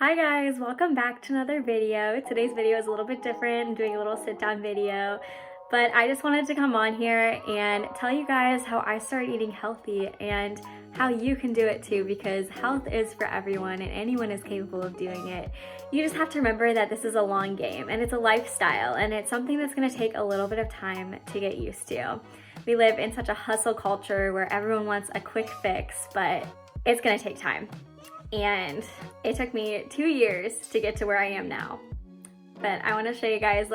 Hi guys, welcome back to another video. Today's video is a little bit different. I'm doing a little sit down video, but I just wanted to come on here and tell you guys how I started eating healthy and how you can do it too, because health is for everyone and anyone is capable of doing it. You just have to remember that this is a long game and it's a lifestyle and it's something that's going to take a little bit of time to get used to. We live in such a hustle culture where everyone wants a quick fix, but it's going to take time. And it took me 2 years to get to where I am now. But I want to show you guys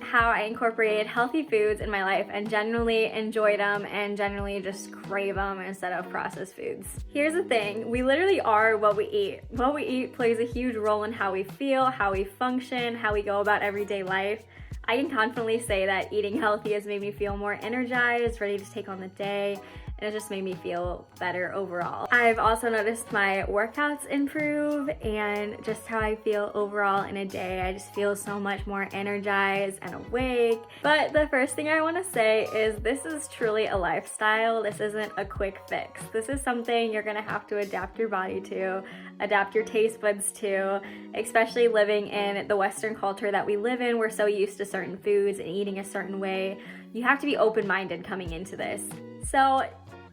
how I incorporated healthy foods in my life and generally enjoyed them and generally just crave them instead of processed foods. Here's the thing, we literally are what we eat. What we eat plays a huge role in how we feel, how we function, how we go about everyday life. I can confidently say that eating healthy has made me feel more energized, ready to take on the day, and it just made me feel better overall. I've also noticed my workouts improve and just how I feel overall in a day. I just feel so much more energized and awake. But the first thing I want to say is this is truly a lifestyle. This isn't a quick fix. This is something you're gonna have to adapt your body to, adapt your taste buds to, especially living in the Western culture that we live in. We're so used to certain foods and eating a certain way. You have to be open-minded coming into this. So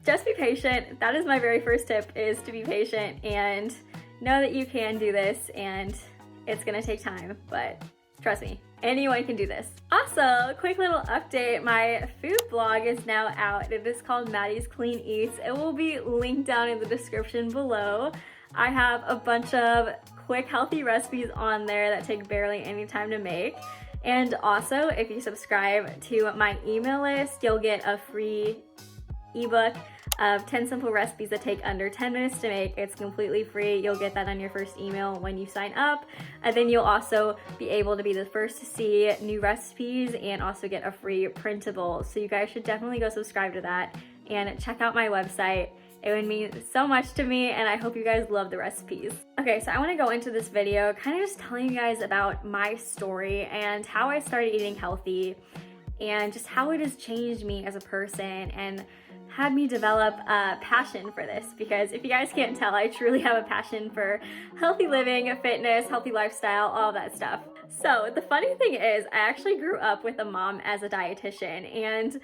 just be patient. That is my very first tip, is to be patient and know that you can do this, and it's gonna take time, but trust me, anyone can do this. Also, quick little update, my food blog is now out. It is called Maddie's Clean Eats. It will be linked down in the description below. I have a bunch of quick healthy recipes on there that take barely any time to make. And also, if you subscribe to my email list, you'll get a free ebook of 10 simple recipes that take under 10 minutes to make. It's completely free. You'll get that on your first email when you sign up. And then you'll also be able to be the first to see new recipes and also get a free printable. So you guys should definitely go subscribe to that and check out my website. It would mean so much to me, and I hope you guys love the recipes. Okay, so I want to go into this video kind of just telling you guys about my story and how I started eating healthy and just how it has changed me as a person and had me develop a passion for this, because if you guys can't tell, I truly have a passion for healthy living, fitness, healthy lifestyle, all that stuff. So the funny thing is, I actually grew up with a mom as a dietitian, and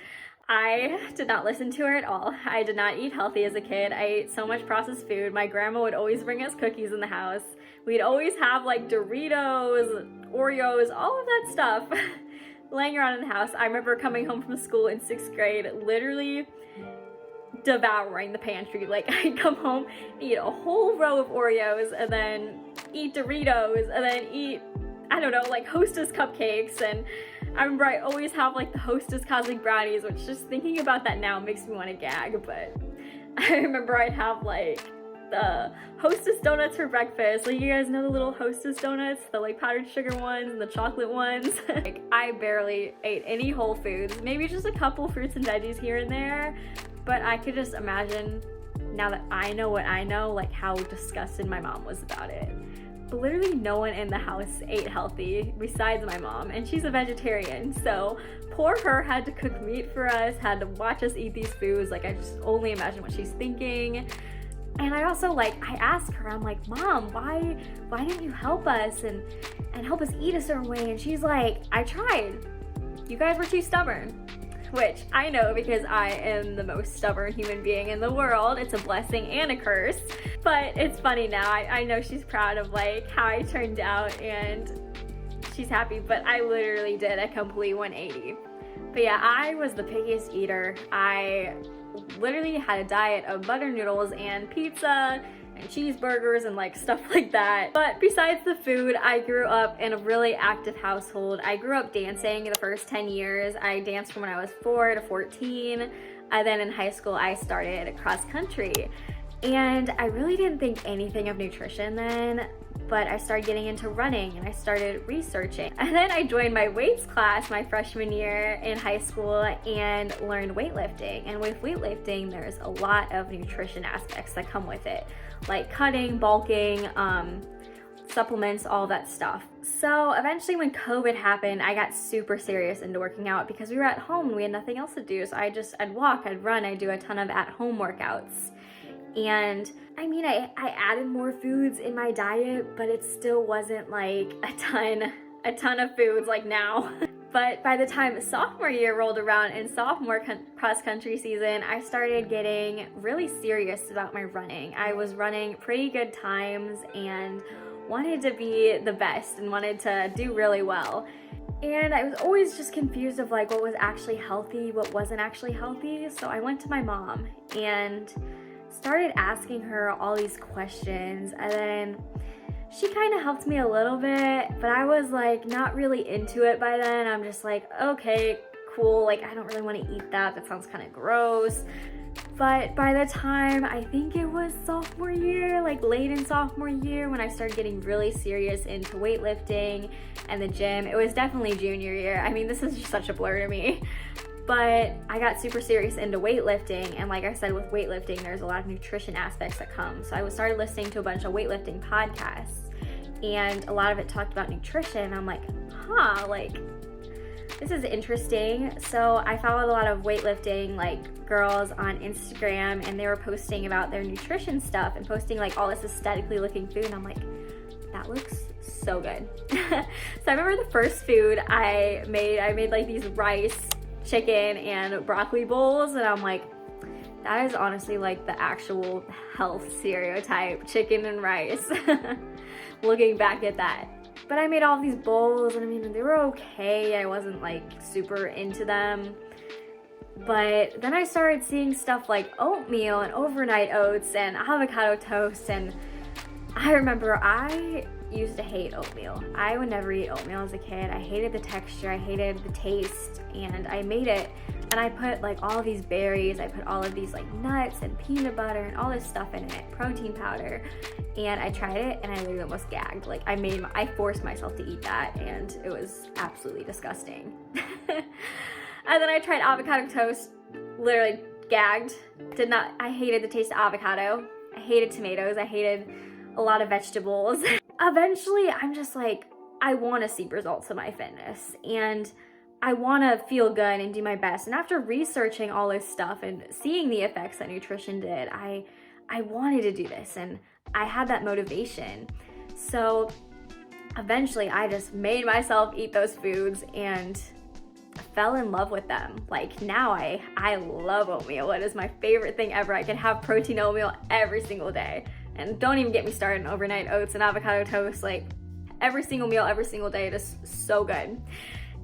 I did not listen to her at all. I did not eat healthy as a kid. I ate so much processed food. My grandma would always bring us cookies in the house. We'd always have Doritos, Oreos, all of that stuff laying around in the house. I remember coming home from school in 6th grade, literally devouring the pantry. I'd come home, eat a whole row of Oreos, and then eat Doritos, and then eat, I don't know, Hostess cupcakes. And I remember I always have the Hostess cosmic brownies, which just thinking about that now makes me want to gag. But I remember I'd have the Hostess donuts for breakfast. You guys know the little Hostess donuts, the powdered sugar ones and the chocolate ones. I barely ate any whole foods, maybe just a couple fruits and veggies here and there. But I could just imagine, now that I know what I know, how disgusted my mom was about it. But literally no one in the house ate healthy besides my mom, and she's a vegetarian, so poor her had to cook meat for us, had to watch us eat these foods. I just only imagine what she's thinking. And I also I asked her, I'm like, Mom, why didn't you help us and help us eat a certain way? And she's like, I tried. You guys were too stubborn. Which I know, because I am the most stubborn human being in the world. It's a blessing and a curse. But it's funny now. I know she's proud of how I turned out and she's happy, but I literally did a complete 180. But yeah, I was the pickiest eater. I literally had a diet of butter noodles and pizza and cheeseburgers and stuff like that. But besides the food, I grew up in a really active household. I grew up dancing the first 10 years. I danced from when I was 4 to 14. And then in high school, I started cross country. And I really didn't think anything of nutrition then, but I started getting into running and I started researching. And then I joined my weights class my freshman year in high school and learned weightlifting. And with weightlifting, there's a lot of nutrition aspects that come with it, like cutting, bulking, supplements, all that stuff. So eventually when COVID happened, I got super serious into working out because we were at home and we had nothing else to do. So I'd walk, I'd run, I'd do a ton of at-home workouts. And I mean, I added more foods in my diet, but it still wasn't like a ton of foods like now. But by the time sophomore year rolled around and sophomore cross-country season, I started getting really serious about my running. I was running pretty good times and wanted to be the best and wanted to do really well. And I was always just confused of like what was actually healthy, what wasn't actually healthy. So I went to my mom and started asking her all these questions, and then she kind of helped me a little bit, but I was like not really into it by then. I'm just like, okay, cool, like I don't really want to eat that. That sounds kind of gross. But by the time, I think it was sophomore year, like late in sophomore year, when I started getting really serious into weightlifting and the gym, it was definitely junior year. I mean, this is just such a blur to me. But I got super serious into weightlifting, and like I said, with weightlifting, there's a lot of nutrition aspects that come. So I started listening to a bunch of weightlifting podcasts, and a lot of it talked about nutrition. I'm like, like this is interesting. So I followed a lot of weightlifting like girls on Instagram, and they were posting about their nutrition stuff and posting like all this aesthetically looking food, and I'm like, that looks so good. So I remember the first food I made like these rice, chicken, and broccoli bowls, and I'm like, that is honestly like the actual health stereotype, chicken and rice. Looking back at that. But I made all these bowls, and I mean, they were okay. I wasn't like super into them. But then I started seeing stuff like oatmeal and overnight oats and avocado toast, and I remember I used to hate oatmeal. I would never eat oatmeal as a kid. I hated the texture, I hated the taste, and I made it, and I put like all these berries, I put all of these like nuts and peanut butter and all this stuff in it, protein powder, and I tried it and I literally almost gagged. Like I forced myself to eat that, and it was absolutely disgusting. And then I tried avocado toast, literally gagged. I hated the taste of avocado. I hated tomatoes. I hated a lot of vegetables. Eventually, I'm just like, I want to see results of my fitness, and I want to feel good and do my best. And after researching all this stuff and seeing the effects that nutrition did, I wanted to do this, and I had that motivation. So eventually, I just made myself eat those foods and fell in love with them. Like now I love oatmeal. It is my favorite thing ever. I can have protein oatmeal every single day. And don't even get me started on overnight oats and avocado toast. Like every single meal, every single day, it is so good.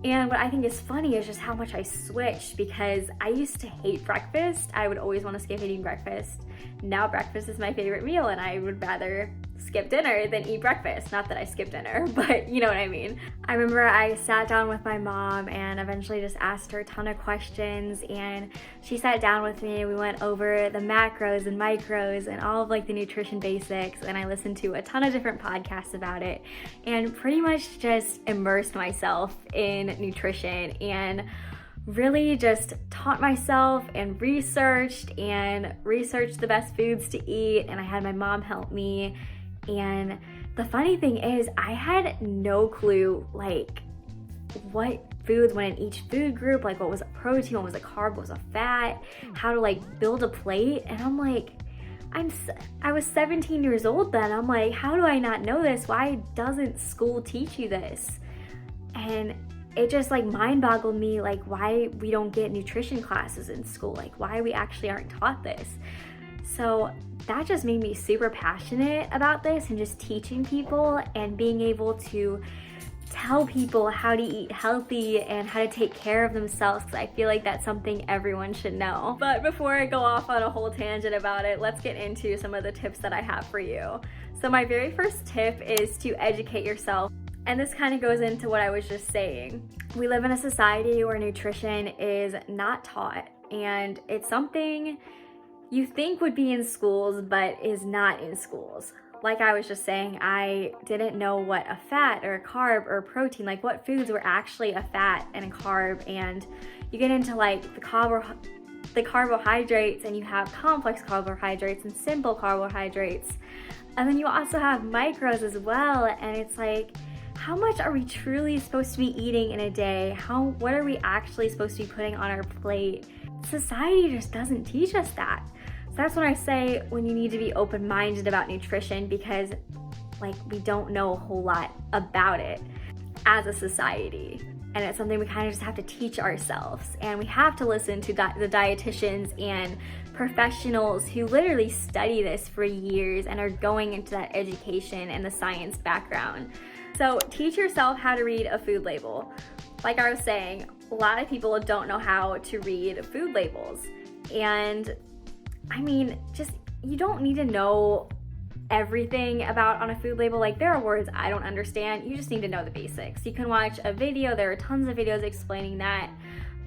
And what I think is funny is just how much I switched, because I used to hate breakfast. I would always want to skip eating breakfast. Now breakfast is my favorite meal, and I would rather skip dinner than eat breakfast. Not that I skip dinner, but you know what I mean. I remember I sat down with my mom and eventually just asked her a ton of questions, and she sat down with me. We went over the macros and micros and all of like the nutrition basics, and I listened to a ton of different podcasts about it and pretty much just immersed myself in nutrition and really just taught myself and researched the best foods to eat, and I had my mom help me. And the funny thing is, I had no clue like what foods went in each food group, like what was a protein, what was a carb, what was a fat, how to like build a plate. And I'm like, I was 17 years old then. I'm like, how do I not know this? Why doesn't school teach you this? And it just like mind boggled me, like why we don't get nutrition classes in school, like why we actually aren't taught this. So that just made me super passionate about this and just teaching people and being able to tell people how to eat healthy and how to take care of themselves, because I feel like that's something everyone should know. But before I go off on a whole tangent about it, let's get into some of the tips that I have for you. So my very first tip is to educate yourself. And this kind of goes into what I was just saying. We live in a society where nutrition is not taught, and it's something you think would be in schools, but is not in schools. Like I was just saying, I didn't know what a fat or a carb or a protein, like what foods were actually a fat and a carb. And you get into like the carbohydrates, and you have complex carbohydrates and simple carbohydrates. And then you also have micros as well. And it's like, how much are we truly supposed to be eating in a day? What are we actually supposed to be putting on our plate? Society just doesn't teach us that. So that's when I say when you need to be open-minded about nutrition, because like we don't know a whole lot about it as a society. And it's something we kind of just have to teach ourselves. And we have to listen to the dietitians and professionals who literally study this for years and are going into that education and the science background. So teach yourself how to read a food label. Like I was saying, a lot of people don't know how to read food labels. And I mean, just, you don't need to know everything about on a food label. Like, there are words I don't understand. You just need to know the basics. You can watch a video. There are tons of videos explaining that.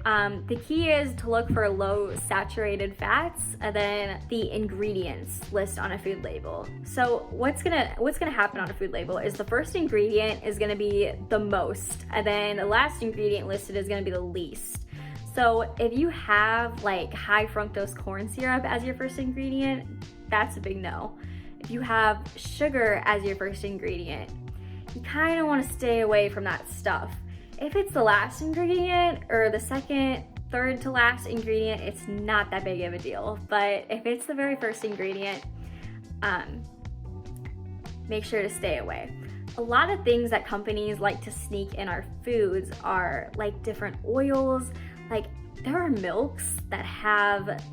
The key is to look for low saturated fats and then the ingredients list on a food label. So what's gonna happen on a food label is the first ingredient is gonna be the most, and then the last ingredient listed is gonna be the least. So if you have like high fructose corn syrup as your first ingredient, that's a big no. If you have sugar as your first ingredient, you kind of want to stay away from that stuff. If it's the last ingredient or the second, third to last ingredient, it's not that big of a deal. But if it's the very first ingredient, make sure to stay away. A lot of things that companies like to sneak in our foods are like different oils. Like, there are milks that have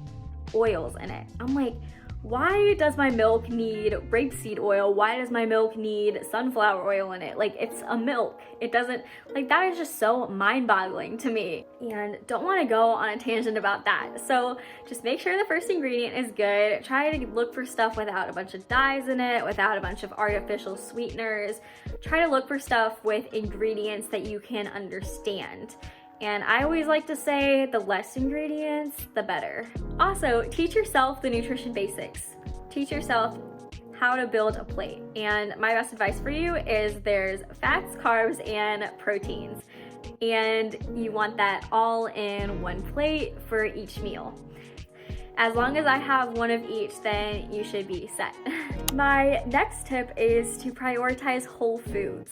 oils in it. I'm like, why does my milk need rapeseed oil? Why does my milk need sunflower oil in it? Like, it's a milk. It doesn't, like, that is just so mind-boggling to me. And don't want to go on a tangent about that. So just make sure the first ingredient is good. Try to look for stuff without a bunch of dyes in it, without a bunch of artificial sweeteners. Try to look for stuff with ingredients that you can understand. And I always like to say the less ingredients, the better. Also, teach yourself the nutrition basics. Teach yourself how to build a plate. And my best advice for you is there's fats, carbs, and proteins. And you want that all in one plate for each meal. As long as I have one of each, then you should be set. My next tip is to prioritize whole foods.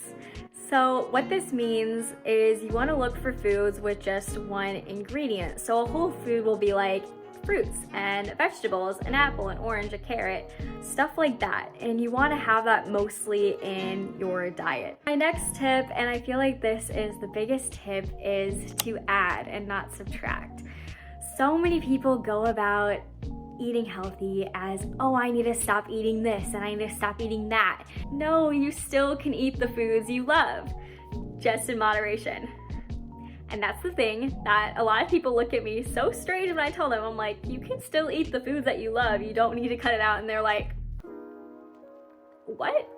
So what this means is you want to look for foods with just one ingredient. So a whole food will be like fruits and vegetables, an apple, an orange, a carrot, stuff like that. And you want to have that mostly in your diet. My next tip, and I feel like this is the biggest tip, is to add and not subtract. So many people go about eating healthy as, oh, I need to stop eating this and I need to stop eating that. No, you still can eat the foods you love, just in moderation. And that's the thing that a lot of people look at me so strange when I tell them. I'm like, you can still eat the foods that you love. You don't need to cut it out. And they're like, what?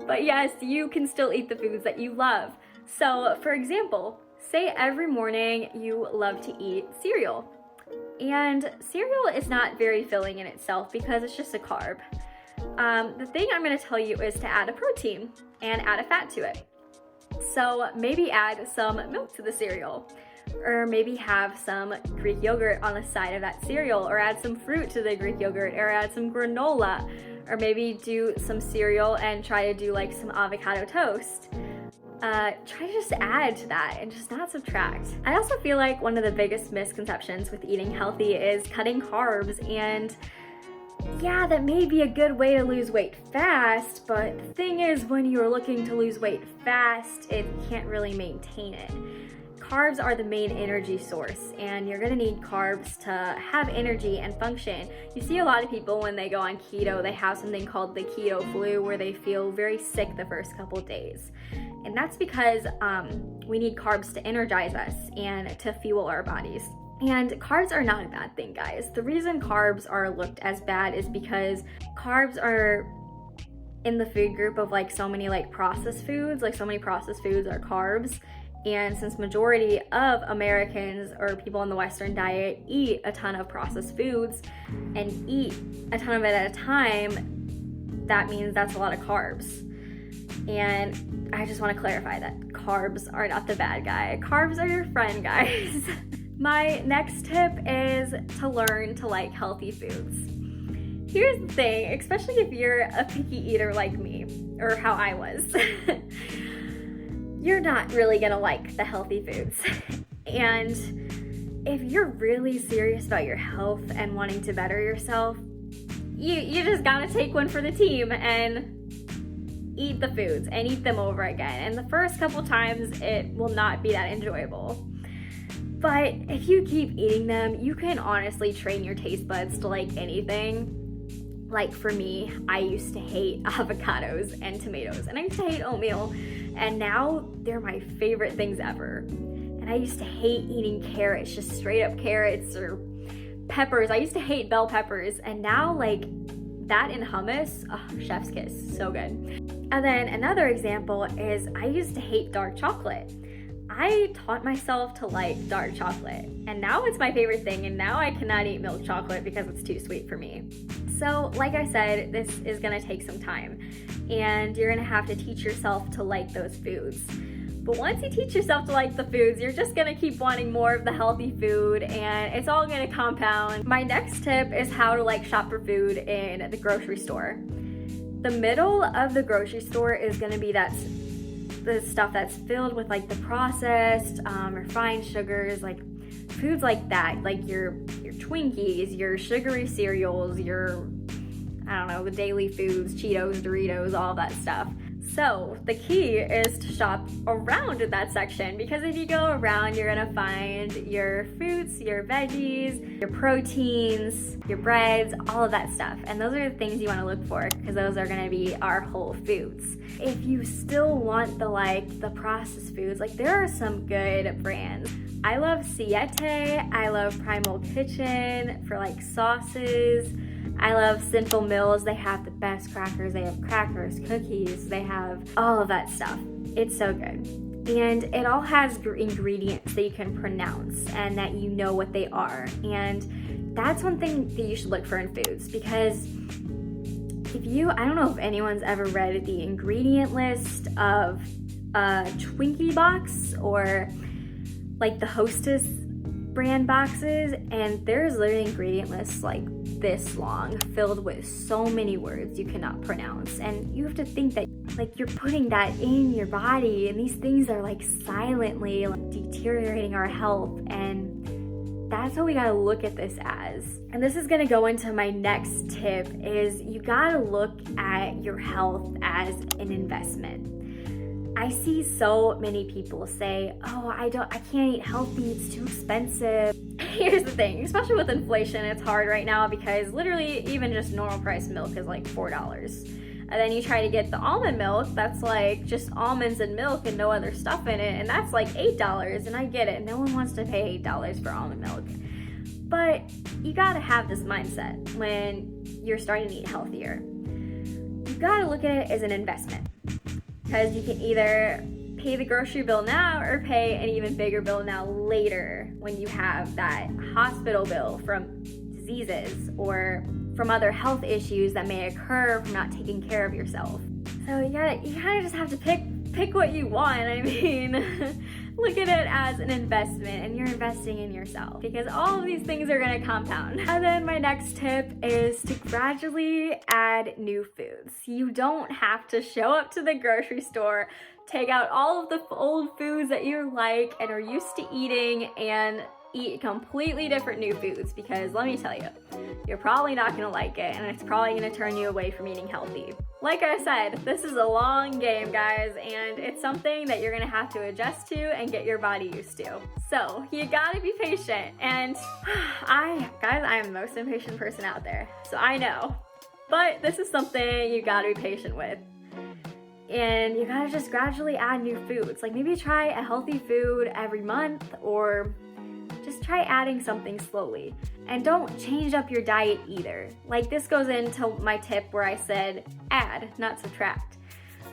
But yes, you can still eat the foods that you love. So for example, say every morning you love to eat cereal. And cereal is not very filling in itself because it's just a carb. The thing I'm going to tell you is to add a protein and add a fat to it. So maybe add some milk to the cereal, or maybe have some Greek yogurt on the side of that cereal, or add some fruit to the Greek yogurt, or add some granola, or maybe do some cereal and try to do like some avocado toast. Try to just add to that and just not subtract. I also feel like one of the biggest misconceptions with eating healthy is cutting carbs, and yeah, that may be a good way to lose weight fast, but the thing is, when you're looking to lose weight fast, it can't really maintain it. Carbs are the main energy source, and you're gonna need carbs to have energy and function. You see a lot of people when they go on keto, they have something called the keto flu, where they feel very sick the first couple days. And that's because we need carbs to energize us and to fuel our bodies. And carbs are not a bad thing, guys. The reason carbs are looked as bad is because carbs are in the food group of like so many like processed foods. Like, so many processed foods are carbs. And since majority of Americans or people in the Western diet eat a ton of processed foods and eat a ton of it at a time, that means that's a lot of carbs. And I just want to clarify that carbs are not the bad guy. Carbs are your friend, guys. My next tip is to learn to like healthy foods. Here's the thing, especially if you're a picky eater like me, or how I was, you're not really gonna like the healthy foods. And if you're really serious about your health and wanting to better yourself, you just gotta take one for the team and eat the foods and eat them over again. And the first couple times it will not be that enjoyable. But if you keep eating them, you can honestly train your taste buds to like anything. Like for me, I used to hate avocados and tomatoes, and I used to hate oatmeal, and now they're my favorite things ever. And I used to hate eating carrots, just straight up carrots, or peppers. I used to hate bell peppers, and now like that in hummus, oh, chef's kiss, so good. And then another example is I used to hate dark chocolate. I taught myself to like dark chocolate, and now it's my favorite thing, and now I cannot eat milk chocolate because it's too sweet for me. So like I said, this is gonna take some time, and you're gonna have to teach yourself to like those foods. But once you teach yourself to like the foods, you're just gonna keep wanting more of the healthy food, and it's all gonna compound. My next tip is how to like shop for food in the grocery store. The middle of the grocery store is gonna be the stuff that's filled with like the processed, refined sugars, like foods like that, like your Twinkies, your sugary cereals, your, I don't know, the daily foods, Cheetos, Doritos, all that stuff. So the key is to shop around in that section, because if you go around, you're gonna find your fruits, your veggies, your proteins, your breads, all of that stuff. And those are the things you wanna look for, because those are gonna be our whole foods. If you still want the processed foods, like there are some good brands. I love Siete, I love Primal Kitchen for like sauces. I love Sinful Mills. They have the best crackers. They have crackers, cookies, they have all of that stuff. It's so good. And it all has ingredients that you can pronounce and that you know what they are. And that's one thing that you should look for in foods, because I don't know if anyone's ever read the ingredient list of a Twinkie box or like the Hostess brand boxes, and there's literally ingredient lists like this long, filled with so many words you cannot pronounce, and you have to think that like you're putting that in your body, and these things are like silently like deteriorating our health, and that's what we gotta look at this as. And this is gonna go into my next tip, is you gotta look at your health as an investment. I see so many people say, oh, I can't eat healthy, it's too expensive. Here's the thing, especially with inflation, it's hard right now, because literally even just normal price milk is like $4. And then you try to get the almond milk, that's like just almonds and milk and no other stuff in it, and that's like $8. And I get it, no one wants to pay $8 for almond milk. But you gotta have this mindset when you're starting to eat healthier. You gotta look at it as an investment, because you can either pay the grocery bill now or pay an even bigger bill now later when you have that hospital bill from diseases or from other health issues that may occur from not taking care of yourself. So you kind of just have to pick what you want. I mean, look at it as an investment, and you're investing in yourself, because all of these things are gonna compound. And then my next tip is to gradually add new foods. You don't have to show up to the grocery store, take out all of the old foods that you like and are used to eating, and eat completely different new foods, because let me tell you, you're probably not gonna like it, and it's probably gonna turn you away from eating healthy. Like I said, this is a long game, guys, and it's something that you're gonna have to adjust to and get your body used to. So you gotta be patient, and I am the most impatient person out there, so I know. But this is something you gotta be patient with. And you gotta just gradually add new foods. Like maybe try a healthy food every month, or just try adding something slowly. And don't change up your diet either. Like this goes into my tip where I said add, not subtract.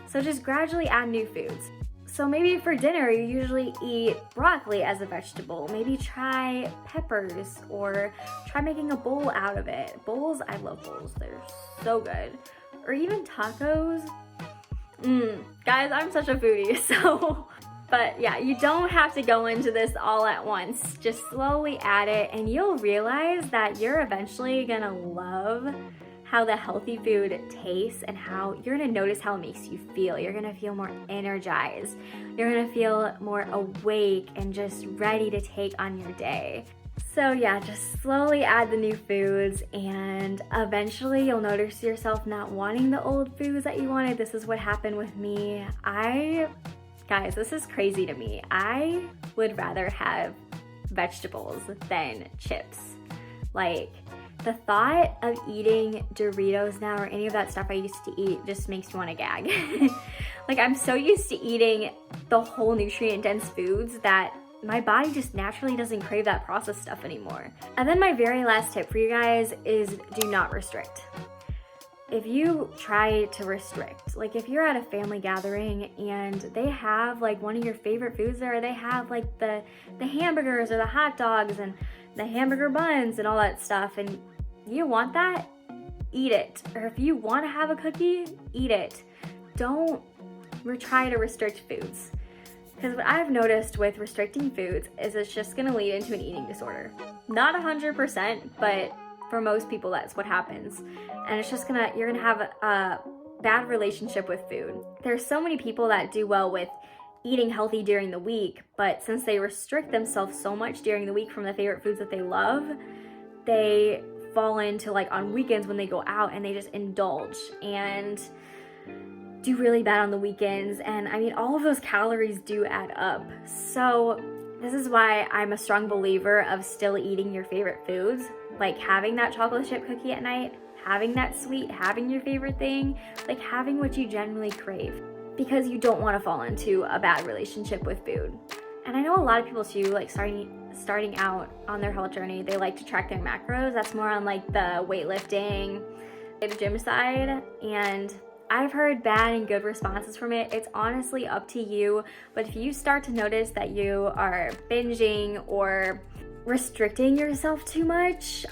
So just gradually add new foods. So maybe for dinner you usually eat broccoli as a vegetable. Maybe try peppers, or try making a bowl out of it. Bowls, I love bowls, they're so good. Or even tacos. Guys, I'm such a foodie, so. But yeah, you don't have to go into this all at once. Just slowly add it, and you'll realize that you're eventually gonna love how the healthy food tastes, and how you're gonna notice how it makes you feel. You're gonna feel more energized. You're gonna feel more awake and just ready to take on your day. So yeah, just slowly add the new foods, and eventually you'll notice yourself not wanting the old foods that you wanted. This is what happened with me. Guys, this is crazy to me. I would rather have vegetables than chips. Like, the thought of eating Doritos now or any of that stuff I used to eat just makes me want to gag. Like, I'm so used to eating the whole nutrient-dense foods that my body just naturally doesn't crave that processed stuff anymore. And then my very last tip for you guys is do not restrict. If you try to restrict, like if you're at a family gathering and they have like one of your favorite foods there, or they have like the hamburgers or the hot dogs and the hamburger buns and all that stuff, and you want that, eat it. Or if you want to have a cookie, eat it. Don't try to restrict foods. Because what I've noticed with restricting foods is it's just gonna lead into an eating disorder. Not 100%, but for most people that's what happens. And it's just you're gonna have a bad relationship with food. There's so many people that do well with eating healthy during the week, but since they restrict themselves so much during the week from the favorite foods that they love, they fall into like on weekends when they go out and they just indulge and do really bad on the weekends. And I mean, all of those calories do add up. So this is why I'm a strong believer of still eating your favorite foods, like having that chocolate chip cookie at night, having that sweet, having your favorite thing, like having what you genuinely crave, because you don't want to fall into a bad relationship with food. And I know a lot of people too, like starting out on their health journey, they like to track their macros. That's more on like the weightlifting, the gym side, and I've heard bad and good responses from it. It's honestly up to you, but if you start to notice that you are binging or restricting yourself too much,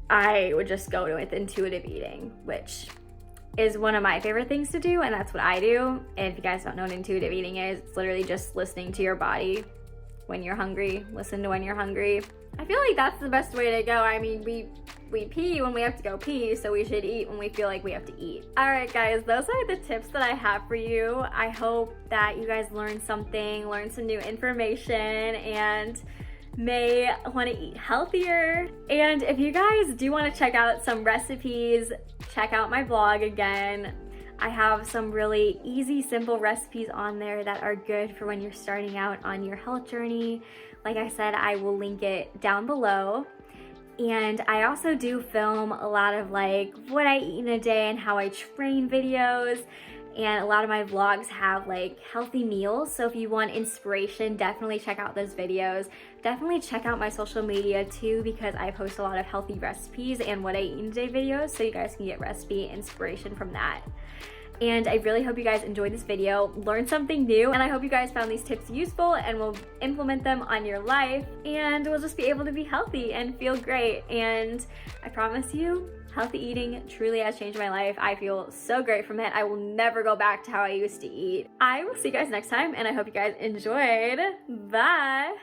I would just go with intuitive eating, which is one of my favorite things to do, and that's what I do. And if you guys don't know what intuitive eating is, it's literally just listening to your body when you're hungry. Listen to when you're hungry. I feel like that's the best way to go. I mean, we pee when we have to go pee, so we should eat when we feel like we have to eat. All right, guys, those are the tips that I have for you. I hope that you guys learned something, learned some new information, and may want to eat healthier. And if you guys do want to check out some recipes, check out my blog again. I have some really easy, simple recipes on there that are good for when you're starting out on your health journey. Like I said, I will link it down below. And I also do film a lot of like what I eat in a day and how I train videos. And a lot of my vlogs have like healthy meals. So if you want inspiration, definitely check out those videos. Definitely check out my social media too, because I post a lot of healthy recipes and what I eat in a day videos, so you guys can get recipe inspiration from that. And I really hope you guys enjoyed this video, learned something new, and I hope you guys found these tips useful and will implement them on your life, and we'll just be able to be healthy and feel great. And I promise you, healthy eating truly has changed my life. I feel so great from it. I will never go back to how I used to eat. I will see you guys next time, and I hope you guys enjoyed. Bye!